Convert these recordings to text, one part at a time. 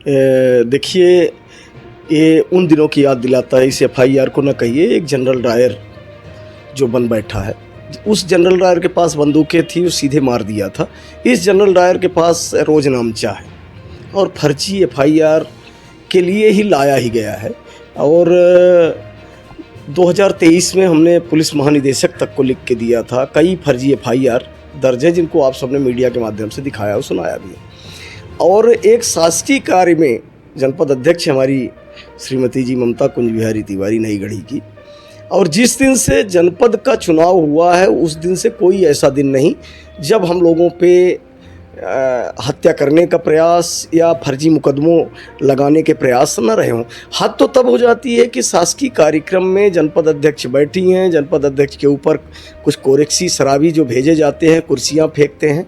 देखिए, ये उन दिनों की याद दिलाता है। इस एफआईआर को न कहिए, एक जनरल डायर जो बन बैठा है, उस जनरल डायर के पास बंदूकें थी, वो सीधे मार दिया था। इस जनरल डायर के पास रोजनामचा है और फर्जी एफआईआर के लिए ही लाया ही गया है। और 2023 में हमने पुलिस महानिदेशक तक को लिख के दिया था। कई फर्जी एफआईआर दर्ज है जिनको आप सबने मीडिया के माध्यम से दिखाया और सुनाया भी है। और एक शासकीय कार्य में जनपद अध्यक्ष हमारी श्रीमती जी ममता कुंज बिहारी तिवारी नई गढ़ी की, और जिस दिन से जनपद का चुनाव हुआ है उस दिन से कोई ऐसा दिन नहीं जब हम लोगों पे हत्या करने का प्रयास या फर्जी मुकदमों लगाने के प्रयास न रहे हों। हद तो तब हो जाती है कि शासकीय कार्यक्रम में जनपद अध्यक्ष बैठी हैं, जनपद अध्यक्ष के ऊपर कुछ कोरेक्सी शराबी जो भेजे जाते हैं, कुर्सियां फेंकते हैं,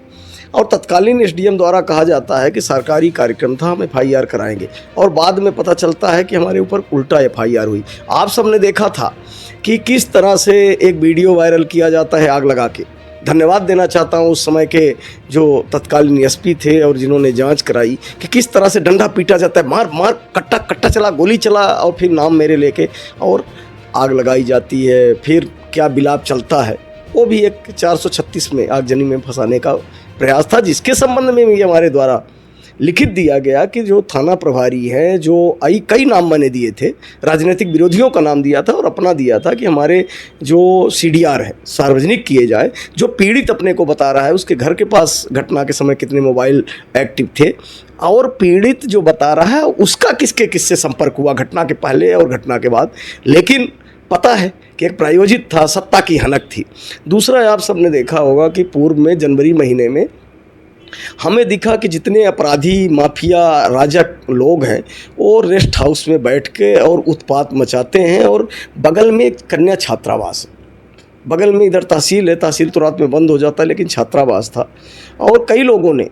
और तत्कालीन एसडीएम द्वारा कहा जाता है कि सरकारी कार्यक्रम था, हम एफआईआर कराएंगे, और बाद में पता चलता है कि हमारे ऊपर उल्टा एफआईआर हुई। आप सबने देखा था कि किस तरह से एक वीडियो वायरल किया जाता है आग लगा के। धन्यवाद देना चाहता हूँ उस समय के जो तत्कालीन एसपी थे और जिन्होंने जांच कराई कि किस तरह से डंडा पीटा जाता है, मार मार कट्टा कट्टा चला, गोली चला, और फिर नाम मेरे लेके और आग लगाई जाती है। फिर क्या बिलाप चलता है, वो भी एक 436 में आगजनी में फंसाने का प्रयास था, जिसके संबंध में भी हमारे द्वारा लिखित दिया गया कि जो थाना प्रभारी हैं, जो कई नाम मैंने दिए थे, राजनीतिक विरोधियों का नाम दिया था और अपना दिया था कि हमारे जो सीडीआर है सार्वजनिक किए जाए। जो पीड़ित अपने को बता रहा है उसके घर के पास घटना के समय कितने मोबाइल एक्टिव थे, और पीड़ित जो बता रहा है उसका किसके किससे संपर्क हुआ घटना के पहले और घटना के बाद। लेकिन पता है कि एक प्रायोजित था, सत्ता की हनक थी। दूसरा, आप सबने देखा होगा कि पूर्व में जनवरी महीने में हमें दिखा कि जितने अपराधी माफिया राजक लोग हैं वो रेस्ट हाउस में बैठ के और उत्पात मचाते हैं, और बगल में एक कन्या छात्रावास, बगल में इधर तहसील है, तहसील तो रात में बंद हो जाता है, लेकिन छात्रावास था। और कई लोगों ने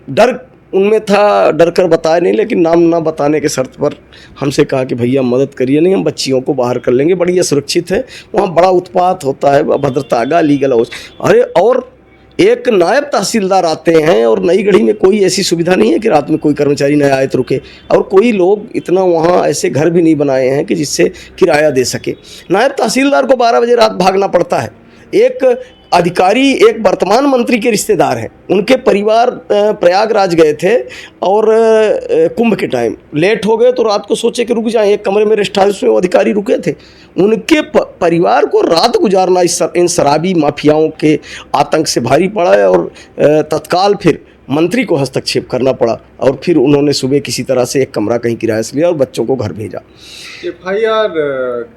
डर उनमें था, डर कर बताया नहीं, लेकिन नाम ना बताने के शर्त पर हमसे कहा कि भैया मदद करिए, नहीं हम बच्चियों को बाहर कर लेंगे, बढ़िया सुरक्षित है, वहाँ बड़ा उत्पात होता है, भद्रता का लीगल हाउस। अरे, और एक नायब तहसीलदार आते हैं, और नई गढ़ी में कोई ऐसी सुविधा नहीं है कि रात में कोई कर्मचारी नया आए तो रुके, और कोई लोग इतना वहाँ ऐसे घर भी नहीं बनाए हैं कि जिससे किराया दे सके। नायब तहसीलदार को 12 बजे रात भागना पड़ता है। एक अधिकारी एक वर्तमान मंत्री के रिश्तेदार हैं, उनके परिवार प्रयागराज गए थे और कुंभ के टाइम लेट हो गए तो रात को सोचे कि रुक जाएं, एक कमरे में रेस्ट हाउस में वो अधिकारी रुके थे। उनके परिवार को रात गुजारना इन शराबी माफियाओं के आतंक से भारी पड़ा है, और तत्काल फिर मंत्री को हस्तक्षेप करना पड़ा, और फिर उन्होंने सुबह किसी तरह से एक कमरा कहीं किराए से लिया और बच्चों को घर भेजा। एफआईआर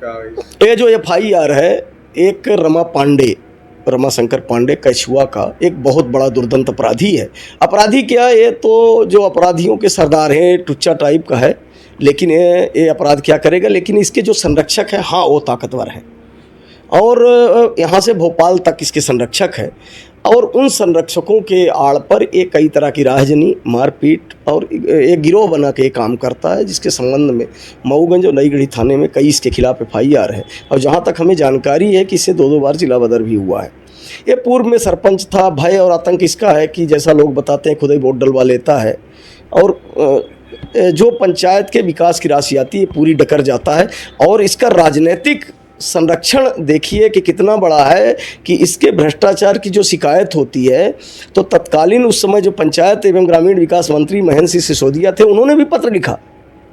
का ये जो एफआईआर है, एक रमाशंकर पांडे कछुआ का एक बहुत बड़ा दुर्दांत अपराधी है। अपराधी क्या, ये तो जो अपराधियों के सरदार हैं, टुच्चा टाइप का है, लेकिन ये अपराध क्या करेगा। लेकिन इसके जो संरक्षक हैं, हाँ वो ताकतवर हैं, और यहाँ से भोपाल तक इसके संरक्षक हैं, और उन संरक्षकों के आड़ पर एक कई तरह की राहजनी, मारपीट और एक गिरोह बना के काम करता है, जिसके संबंध में मऊगंज और नई गढ़ी थाने में कई इसके खिलाफ एफआईआर है, और जहाँ तक हमें जानकारी है कि इससे 2 बार जिला बदर भी हुआ है। ये पूर्व में सरपंच था। भय और आतंक इसका है कि जैसा लोग बताते हैं खुद ही वोट डलवा लेता है, और जो पंचायत के विकास की राशि आती है पूरी डकर जाता है। और इसका राजनीतिक संरक्षण देखिए कि कितना बड़ा है कि इसके भ्रष्टाचार की जो शिकायत होती है तो तत्कालीन उस समय जो पंचायत एवं ग्रामीण विकास मंत्री महेंद्र सिंह सिसोदिया थे, उन्होंने भी पत्र लिखा,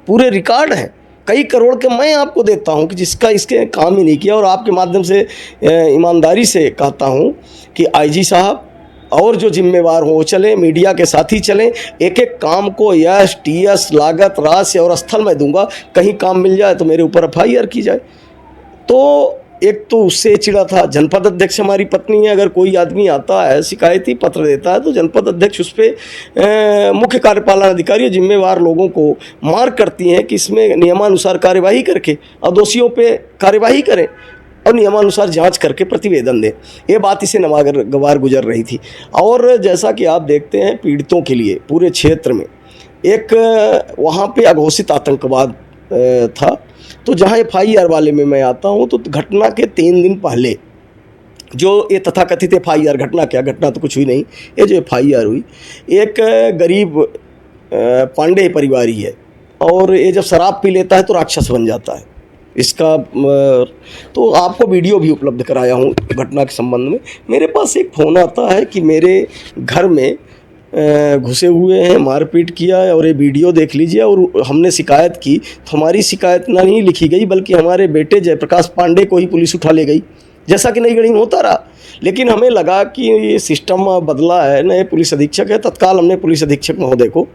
पूरे रिकॉर्ड हैं कई करोड़ के। मैं आपको देता हूं कि जिसका इसके काम ही नहीं किया, और आपके माध्यम से ईमानदारी से कहता हूं कि आईजी साहब और जो जिम्मेवार हो चलें, मीडिया के साथ ही चलें, एक एक काम को यश टीएस लागत राशि और स्थल में दूंगा, कहीं काम मिल जाए तो मेरे ऊपर एफआईआर की जाए। तो एक तो उससे चिड़ा था। जनपद अध्यक्ष हमारी पत्नी है, अगर कोई आदमी आता है शिकायती पत्र देता है तो जनपद अध्यक्ष उस पर मुख्य कार्यपालन अधिकारी जिम्मेवार लोगों को मार करती हैं कि इसमें नियमानुसार कार्यवाही करके और दोषियों पे कार्यवाही करें और नियमानुसार जांच करके प्रतिवेदन दें। ये बात इसे नागवार गुजर रही थी। और जैसा कि आप देखते हैं पीड़ितों के लिए पूरे क्षेत्र में एक वहाँ पे अघोषित आतंकवाद था। तो जहाँ एफआईआर वाले में मैं आता हूँ तो घटना के 3 दिन पहले जो ये तथाकथित एफआईआर, घटना क्या, घटना तो कुछ हुई नहीं, ये जो एफआईआर हुई एक गरीब पांडे परिवार ही है, और ये जब शराब पी लेता है तो राक्षस बन जाता है। इसका तो आपको वीडियो भी उपलब्ध कराया हूँ घटना के संबंध में। मेरे पास एक फ़ोन आता है कि मेरे घर में घुसे हुए हैं, मारपीट किया है और ये वीडियो देख लीजिए, और हमने शिकायत की तो हमारी शिकायत ना नहीं लिखी गई बल्कि हमारे बेटे जयप्रकाश पांडे को ही पुलिस उठा ले गई, जैसा कि नई गढ़ी में होता रहा। लेकिन हमें लगा कि ये सिस्टम बदला है, नए पुलिस अधीक्षक है। तत्काल हमने पुलिस अधीक्षक महोदय को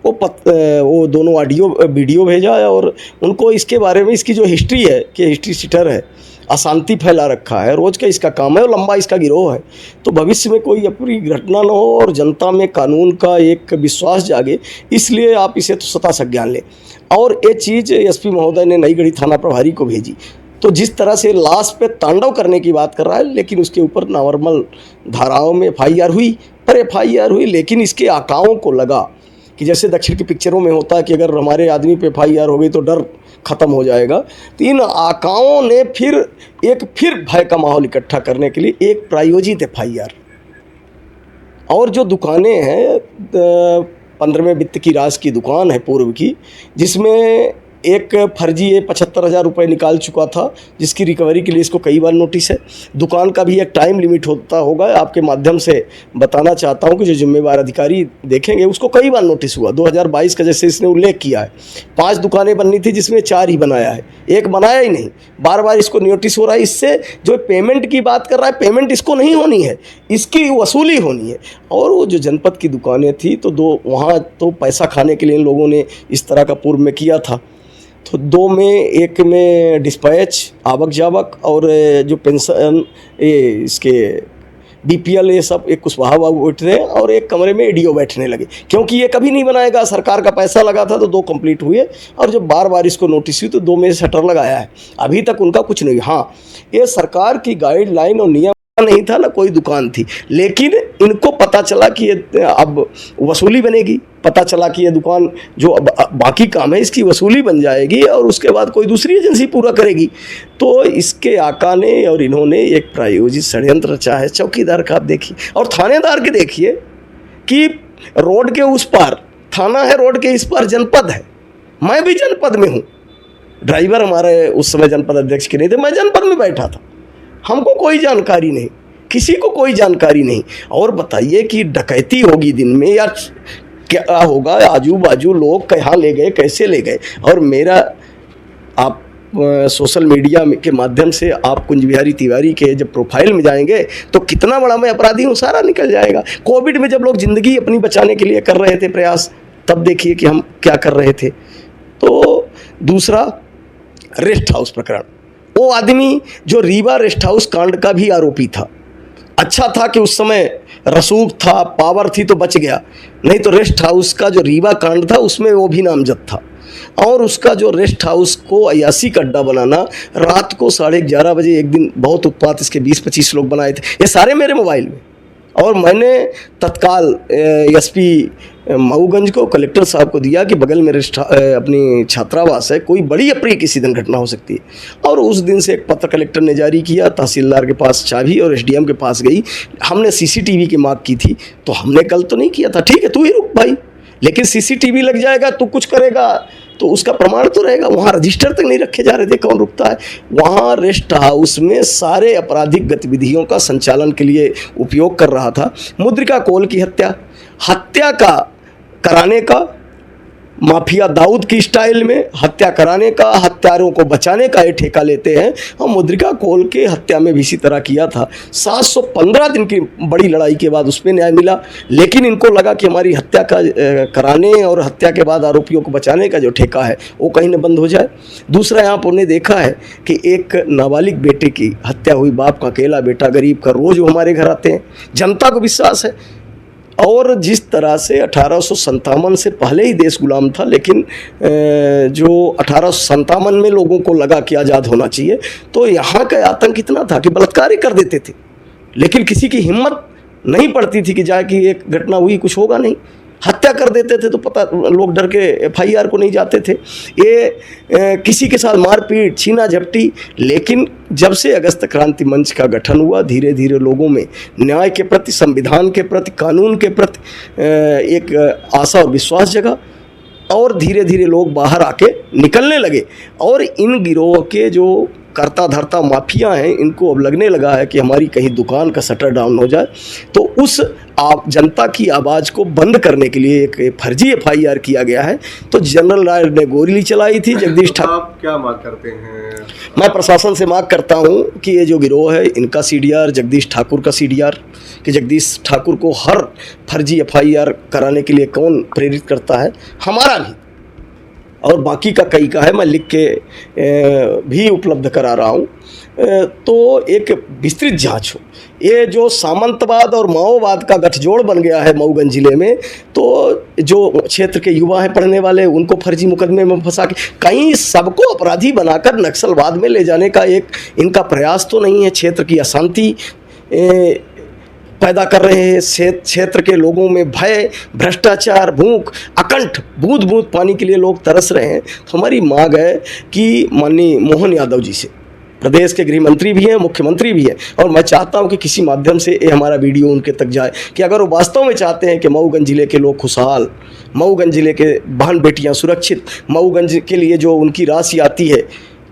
वो दोनों ऑडियो वीडियो भेजा है और उनको इसके बारे में, इसकी जो हिस्ट्री है कि हिस्ट्री सीटर है, अशांति फैला रखा है, रोज़ का इसका काम है और लंबा इसका गिरोह है, तो भविष्य में कोई अप्रिय घटना न हो और जनता में कानून का एक विश्वास जागे, इसलिए आप इसे तो सता संज्ञान लें। और ये चीज़ एसपी महोदय ने नई गढ़ी थाना प्रभारी को भेजी। तो जिस तरह से लाश पे तांडव करने की बात कर रहा है, लेकिन उसके ऊपर नॉर्मल धाराओं में FIR हुई, पर FIR हुई, लेकिन इसके आकाओं को लगा कि जैसे दक्षिण की पिक्चरों में होता है कि अगर हमारे आदमी पे FIR हो गई तो डर ख़त्म हो जाएगा। तो इन आकाओं ने फिर भय का माहौल इकट्ठा करने के लिए एक प्रायोजित FIR, और जो दुकानें हैं 15वें वित्त की राज की दुकान है पूर्व की, जिसमें एक फर्जी 75,000 रुपये निकाल चुका था, जिसकी रिकवरी के लिए इसको कई बार नोटिस है। दुकान का भी एक टाइम लिमिट होता होगा, आपके माध्यम से बताना चाहता हूं कि जो जिम्मेवार अधिकारी देखेंगे उसको कई बार नोटिस हुआ। 2022 का जैसे इसने उल्लेख किया है, 5 दुकानें बननी थी जिसमें 4 ही बनाया है, एक बनाया ही नहीं। बार बार इसको नोटिस हो रहा है। इससे जो पेमेंट की बात कर रहा है, पेमेंट इसको नहीं होनी है, इसकी वसूली होनी है। और वो जो जनपद की दुकानें थी तो 2 वहाँ तो पैसा खाने के लिए इन लोगों ने इस तरह का पूर्व में किया था। तो 2 में, एक में डिस्पैच, आवक जावक और जो पेंशन, ये इसके BPL, ये सब एक कुशवाहा बाबू बैठ रहे हैं और एक कमरे में ADO बैठने लगे, क्योंकि ये कभी नहीं बनाएगा। सरकार का पैसा लगा था तो 2 कंप्लीट हुए, और जब बार बार इसको नोटिस हुई तो 2 में शटर लगाया है। अभी तक उनका कुछ नहीं। हाँ, ये सरकार की गाइडलाइन और नियम नहीं था, ना कोई दुकान थी, लेकिन इनको पता चला कि ये अब वसूली बनेगी। पता चला कि ये दुकान जो बाकी काम है इसकी वसूली बन जाएगी और उसके बाद कोई दूसरी एजेंसी पूरा करेगी। तो इसके आका ने और इन्होंने एक प्रायोजित षड्यंत्र रचा है। चौकीदार का आप देखिए और थानेदार के देखिए कि रोड के उस पार थाना है, रोड के इस पार जनपद है। मैं भी जनपद में हूँ, ड्राइवर हमारे उस समय जनपद अध्यक्ष के नहीं थे, मैं जनपद में बैठा था। हमको कोई जानकारी नहीं, किसी को कोई जानकारी नहीं। और बताइए कि डकैती होगी दिन में या क्या होगा, आजू बाजू लोग कहाँ ले गए, कैसे ले गए। और मेरा आप सोशल मीडिया के माध्यम से आप कुंज बिहारी तिवारी के जब प्रोफाइल में जाएंगे तो कितना बड़ा मैं अपराधी हूँ सारा निकल जाएगा। कोविड में जब लोग ज़िंदगी अपनी बचाने के लिए कर रहे थे प्रयास, तब देखिए कि हम क्या कर रहे थे। तो दूसरा, रेस्ट हाउस प्रकरण, वो आदमी जो रीवा रेस्ट हाउस कांड का भी आरोपी था। अच्छा था कि उस समय रसूख था, पावर थी तो बच गया, नहीं तो रेस्ट हाउस का जो रीवा कांड था उसमें वो भी नामजद था। और उसका जो रेस्ट हाउस को अयासी का अड्डा बनाना, रात को 11:30 बजे एक दिन बहुत उत्पात इसके 20-25 लोग बनाए थे, ये सारे मेरे मोबाइल में। और मैंने तत्काल SP मऊगंज को, कलेक्टर साहब को दिया कि बगल में अपनी छात्रावास है, कोई बड़ी अप्रिय किसी दिन घटना हो सकती है। और उस दिन से एक पत्र कलेक्टर ने जारी किया, तहसीलदार के पास चाबी और SDM के पास गई। हमने CCTV की मांग की थी, तो हमने कल तो नहीं किया था, ठीक है तू ही रुक भाई, लेकिन CCTV लग जाएगा, तू कुछ करेगा तो उसका प्रमाण तो रहेगा। वहाँ रजिस्टर तक नहीं रखे जा रहे थे, कौन रुकता है। वहाँ रेस्ट हाउस में सारे आपराधिक गतिविधियों का संचालन के लिए उपयोग कर रहा था। मुद्रिका कोल की हत्या का कराने का, माफिया दाऊद की स्टाइल में हत्या कराने का, हत्यारों को बचाने का ये ठेका लेते हैं। और मुद्रिका कोल के हत्या में भी इसी तरह किया था। 715 दिन की बड़ी लड़ाई के बाद उस पर न्याय मिला, लेकिन इनको लगा कि हमारी हत्या का कराने और हत्या के बाद आरोपियों को बचाने का जो ठेका है वो कहीं न बंद हो जाए। दूसरा, यहाँ पर उन्हें देखा है कि एक नाबालिग बेटे की हत्या हुई, बाप का अकेला बेटा, गरीब का, रोज़ वो हमारे घर आते हैं, जनता को विश्वास है। और जिस तरह से 1857 से पहले ही देश गुलाम था, लेकिन जो 1857 में लोगों को लगा कि आज़ाद होना चाहिए, तो यहाँ का आतंक इतना था कि बलात्कार ही कर देते थे, लेकिन किसी की हिम्मत नहीं पड़ती थी कि जाए कि एक घटना हुई कुछ होगा नहीं, हत्या कर देते थे तो पता लोग डर के FIR को नहीं जाते थे। ये किसी के साथ मारपीट, छीना झपटी। लेकिन जब से अगस्त क्रांति मंच का गठन हुआ, धीरे धीरे लोगों में न्याय के प्रति, संविधान के प्रति, कानून के प्रति एक आशा और विश्वास जगा। और धीरे धीरे लोग बाहर आके निकलने लगे। और इन गिरोह के जो करता धरता माफिया हैं, इनको अब लगने लगा है कि हमारी कहीं दुकान का शटर डाउन हो जाए, तो उस आप जनता की आवाज़ को बंद करने के लिए एक फर्जी FIR किया गया है। तो जनरल राय ने गोली चलाई थी जगदीश ठाकुर। आप क्या मांग करते हैं? मैं प्रशासन से मांग करता हूं कि ये जो गिरोह है इनका CDR, जगदीश ठाकुर का CDR, कि जगदीश ठाकुर को हर फर्जी FIR कराने के लिए कौन प्रेरित करता है, हमारा भी और बाकी का कई का है, मैं लिख के भी उपलब्ध करा रहा हूँ। तो एक विस्तृत जांच हो। ये जो सामंतवाद और माओवाद का गठजोड़ बन गया है मऊगंज जिले में, तो जो क्षेत्र के युवा हैं पढ़ने वाले, उनको फर्जी मुकदमे में फंसा के कहीं सबको अपराधी बनाकर नक्सलवाद में ले जाने का एक इनका प्रयास तो नहीं है। क्षेत्र की अशांति पैदा कर रहे हैं, क्षेत्र के लोगों में भय, भ्रष्टाचार, भूख, अकंठ बूंद बूंद पानी के लिए लोग तरस रहे हैं। तो हमारी मांग है कि माननीय मोहन यादव जी से, प्रदेश के गृह मंत्री भी हैं, मुख्यमंत्री भी हैं, और मैं चाहता हूं कि किसी माध्यम से ये हमारा वीडियो उनके तक जाए कि अगर वो वास्तव में चाहते हैं कि मऊगंज जिले के लोग खुशहाल, मऊगंज जिले के बहन बेटियां सुरक्षित, मऊगंज के लिए जो उनकी राशि आती है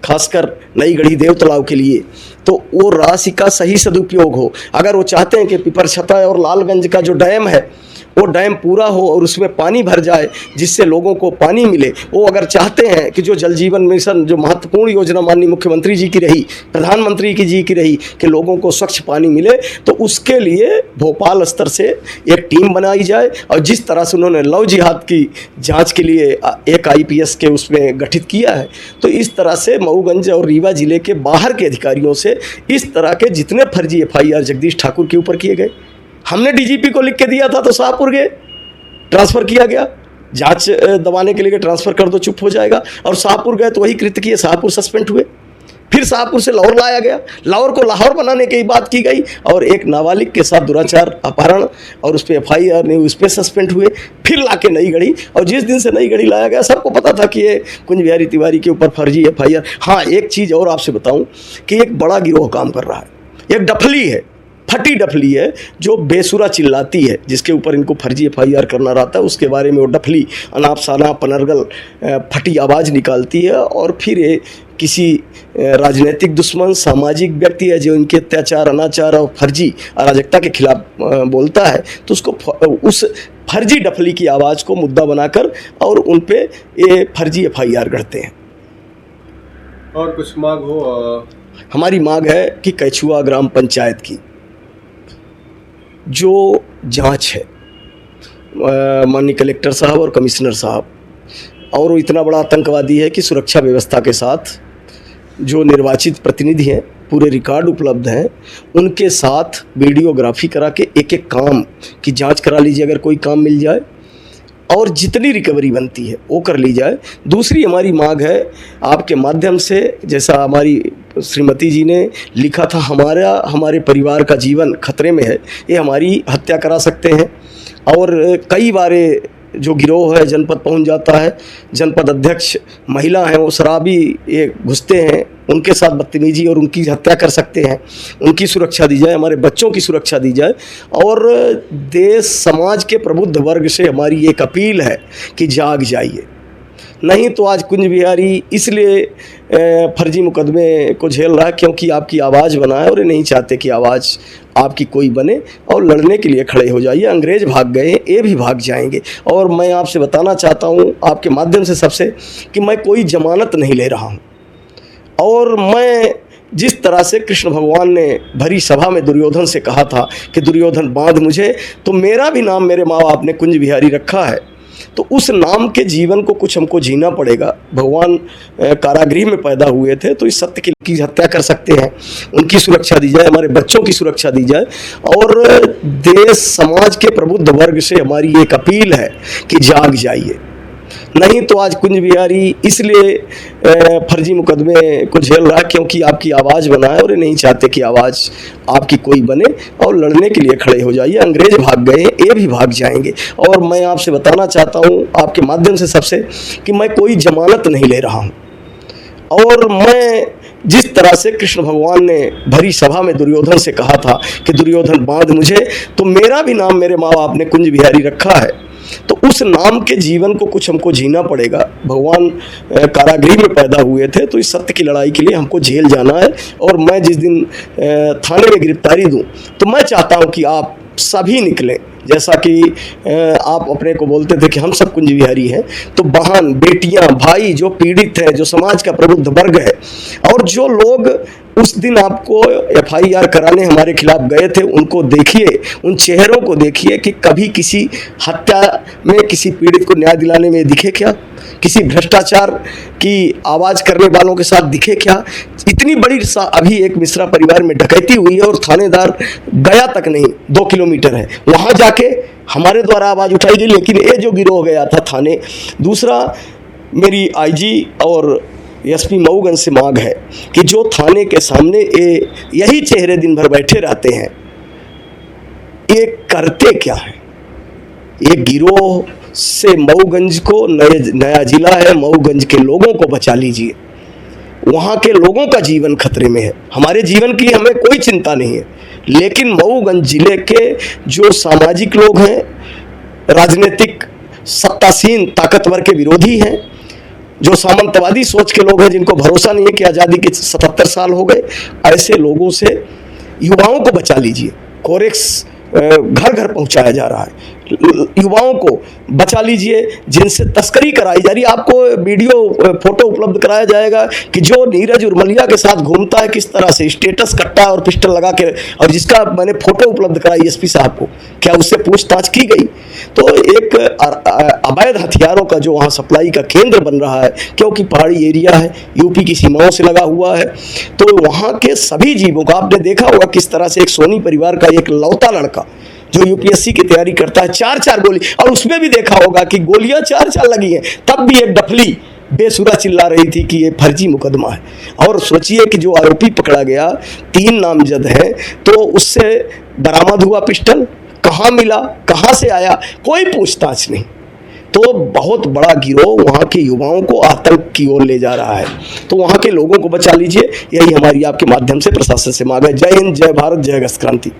खासकर नई गढ़ी देव तालाब के लिए, तो वो राशि का सही सदुपयोग हो। अगर वो चाहते हैं कि पिपरछता और लालगंज का जो डैम है वो डैम पूरा हो और उसमें पानी भर जाए जिससे लोगों को पानी मिले, वो अगर चाहते हैं कि जो जल जीवन मिशन जो महत्वपूर्ण योजना माननीय मुख्यमंत्री जी की रही, प्रधानमंत्री जी की रही कि लोगों को स्वच्छ पानी मिले, तो उसके लिए भोपाल स्तर से एक टीम बनाई जाए। और जिस तरह से उन्होंने लव जिहाद की जांच के लिए एक IPS के उसमें गठित किया है, तो इस तरह से मऊगंज और रीवा जिले के बाहर के अधिकारियों से इस तरह के जितने फर्जी FIR जगदीश ठाकुर के ऊपर किए गए, हमने DGP को लिख के दिया था तो शाहपुर गए, ट्रांसफ़र किया गया, जांच दबाने के लिए ट्रांसफ़र कर दो चुप हो जाएगा, और शाहपुर गए तो वही कृत्य किए, शाहपुर सस्पेंड हुए। फिर शाहपुर से लाहौर लाया गया, लाहौर को लाहौर बनाने की बात की गई, और एक नाबालिग के साथ दुराचार अपहरण और उस पर FIR नहीं, उस पर सस्पेंड हुए। फिर लाके नई गढ़ी, और जिस दिन से नई गढ़ी लाया गया सबको पता था कि ये कुंज बिहारी तिवारी के ऊपर फर्जी FIR। हाँ, एक चीज़ और आपसे बताऊँ कि एक बड़ा गिरोह काम कर रहा है, एक डफली है, फटी डफली है जो बेसुरा चिल्लाती है, जिसके ऊपर इनको फर्जी FIR करना रहता है, उसके बारे में वो डफली अनाप शनाप पनरगल फटी आवाज़ निकालती है, और फिर ये किसी राजनीतिक दुश्मन, सामाजिक व्यक्ति है जो इनके अत्याचार, अनाचार और फर्जी अराजकता के खिलाफ बोलता है, तो उसको उस फर्जी डफली की आवाज़ को मुद्दा बनाकर और उन पे ये फर्जी FIR गढ़ते हैं। और कुछ मांग हो? हमारी मांग है कि कछुआ ग्राम पंचायत की जो जांच है, माननीय कलेक्टर साहब और कमिश्नर साहब, और वो इतना बड़ा आतंकवादी है कि सुरक्षा व्यवस्था के साथ जो निर्वाचित प्रतिनिधि हैं, पूरे रिकॉर्ड उपलब्ध हैं, उनके साथ वीडियोग्राफी करा के एक एक काम की जांच करा लीजिए अगर कोई काम मिल जाए, और जितनी रिकवरी बनती है वो कर ली जाए। दूसरी हमारी मांग है आपके माध्यम से, जैसा हमारी श्रीमती जी ने लिखा था, हमारे परिवार का जीवन खतरे में है, ये हमारी हत्या करा सकते हैं। और कई बार जो गिरोह है जनपद पहुंच जाता है, जनपद अध्यक्ष महिला हैं, वो शराबी ये घुसते हैं, उनके साथ बदतमीजी और उनकी हत्या कर सकते हैं। उनकी सुरक्षा दी जाए, हमारे बच्चों की सुरक्षा दी जाए। और देश समाज के प्रबुद्ध वर्ग से हमारी एक अपील है कि जाग जाइए, नहीं तो आज कुंज बिहारी इसलिए फर्जी मुकदमे को झेल रहा है क्योंकि आपकी आवाज़ बनाए, और ये नहीं चाहते कि आवाज़ आपकी कोई बने, और लड़ने के लिए खड़े हो जाइए। अंग्रेज भाग गए, ये भी भाग जाएंगे। और मैं आपसे बताना चाहता हूँ आपके माध्यम से सबसे कि मैं कोई जमानत नहीं ले रहा हूँ, और मैं जिस तरह से कृष्ण भगवान ने भरी सभा में दुर्योधन से कहा था कि दुर्योधन बांध मुझे, तो मेरा भी नाम मेरे माँ बाप ने कुंज बिहारी रखा है, तो उस नाम के जीवन को कुछ हमको जीना पड़ेगा। भगवान कारागृह में पैदा हुए थे, तो इस सत्य की हत्या कर सकते हैं, उनकी सुरक्षा दी जाए, हमारे बच्चों की सुरक्षा दी जाए। और देश समाज के प्रबुद्ध वर्ग से हमारी एक अपील है कि जाग जाइए, नहीं तो आज कुंज बिहारी इसलिए फर्जी मुकदमे को झेल रहा है क्योंकि आपकी आवाज़ बनाए, और ये नहीं चाहते कि आवाज़ आपकी कोई बने, और लड़ने के लिए खड़े हो जाइए। अंग्रेज भाग गए, ये भी भाग जाएंगे। और मैं आपसे बताना चाहता हूँ आपके माध्यम से सबसे कि मैं कोई जमानत नहीं ले रहा हूँ, और मैं जिस तरह से कृष्ण भगवान ने भरी सभा में दुर्योधन से कहा था कि दुर्योधन बांध मुझे, तो मेरा भी नाम मेरे माँ बाप ने कुंज बिहारी रखा है, तो उस नाम के जीवन को कुछ हमको जीना पड़ेगा। भगवान कारागृह में पैदा हुए थे, तो इस सत्य की लड़ाई के लिए हमको जेल जाना है। और मैं जिस दिन थाने में गिरफ्तारी दूं, तो मैं चाहता हूं कि आप सभी निकलें। जैसा कि आप अपने को बोलते थे कि हम सब कुंज विहारी हैं, तो बहन, बेटियां, भाई जो पीड़ित हैं, जो समाज का प्रबुद्ध वर्ग है, और जो लोग उस दिन आपको FIR कराने हमारे खिलाफ गए थे, उनको देखिए, उन चेहरों को देखिए कि कभी किसी हत्या में किसी पीड़ित को न्याय दिलाने में दिखे क्या? किसी भ्रष्टाचार की आवाज़ करने वालों के साथ दिखे क्या? इतनी बड़ी अभी एक मिश्रा परिवार में डकैती हुई है और थानेदार गया तक नहीं, 2 किलोमीटर है, वहाँ जाके हमारे द्वारा आवाज़ उठाई गई, लेकिन ये जो गिरोह गया था थाने। दूसरा, मेरी IG और SP मऊगंज से मांग है कि जो थाने के सामने यही चेहरे दिन भर बैठे रहते हैं, ये करते क्या है? ये गिरोह से मऊगंज को नया जिला है, मऊगंज के लोगों को बचा लीजिए। वहाँ के लोगों का जीवन खतरे में है। हमारे जीवन की हमें कोई चिंता नहीं है, लेकिन मऊगंज जिले के जो सामाजिक लोग हैं, राजनीतिक सत्तासीन ताकतवर के विरोधी हैं, जो सामंतवादी सोच के लोग हैं, जिनको भरोसा नहीं है कि आज़ादी के 77 साल हो गए, ऐसे लोगों से युवाओं को बचा लीजिए। कोरेक्स घर घर पहुंचाया जा रहा है, युवाओं को बचा लीजिए जिनसे तस्करी कराई जा रही है। आपको वीडियो फोटो उपलब्ध कराया जाएगा कि जो नीरज उर्मलिया के साथ घूमता है, किस तरह से स्टेटस कट्टा और पिस्टल लगा के, और जिसका मैंने फोटो उपलब्ध कराई SP साहब को, क्या उससे पूछताछ की गई? तो एक अवैध हथियारों का जो वहाँ सप्लाई का केंद्र बन रहा है, क्योंकि पहाड़ी एरिया है, यूपी की सीमाओं से लगा हुआ है, तो वहाँ के सभी जीवों का आपने देखा होगा किस तरह से एक सोनी परिवार का एक लौता लड़का जो UPSC की तैयारी करता है, 4-4 गोली, और उसमें भी देखा होगा कि गोलियां 4-4 लगी हैं, तब भी एक डफली बेसुरा चिल्ला रही थी कि ये फर्जी मुकदमा है। और सोचिए कि जो आरोपी पकड़ा गया, 3 नामजद हैं, तो उससे बरामद हुआ पिस्टल, कहाँ मिला, कहाँ से आया, कोई पूछताछ नहीं। तो बहुत बड़ा गिरोह वहाँ के युवाओं को आतंक की ओर ले जा रहा है। तो वहाँ के लोगों को बचा लीजिए, यही हमारी आपके माध्यम से प्रशासन से मांग है। जय हिंद, जय भारत, जय अगस्त क्रांति।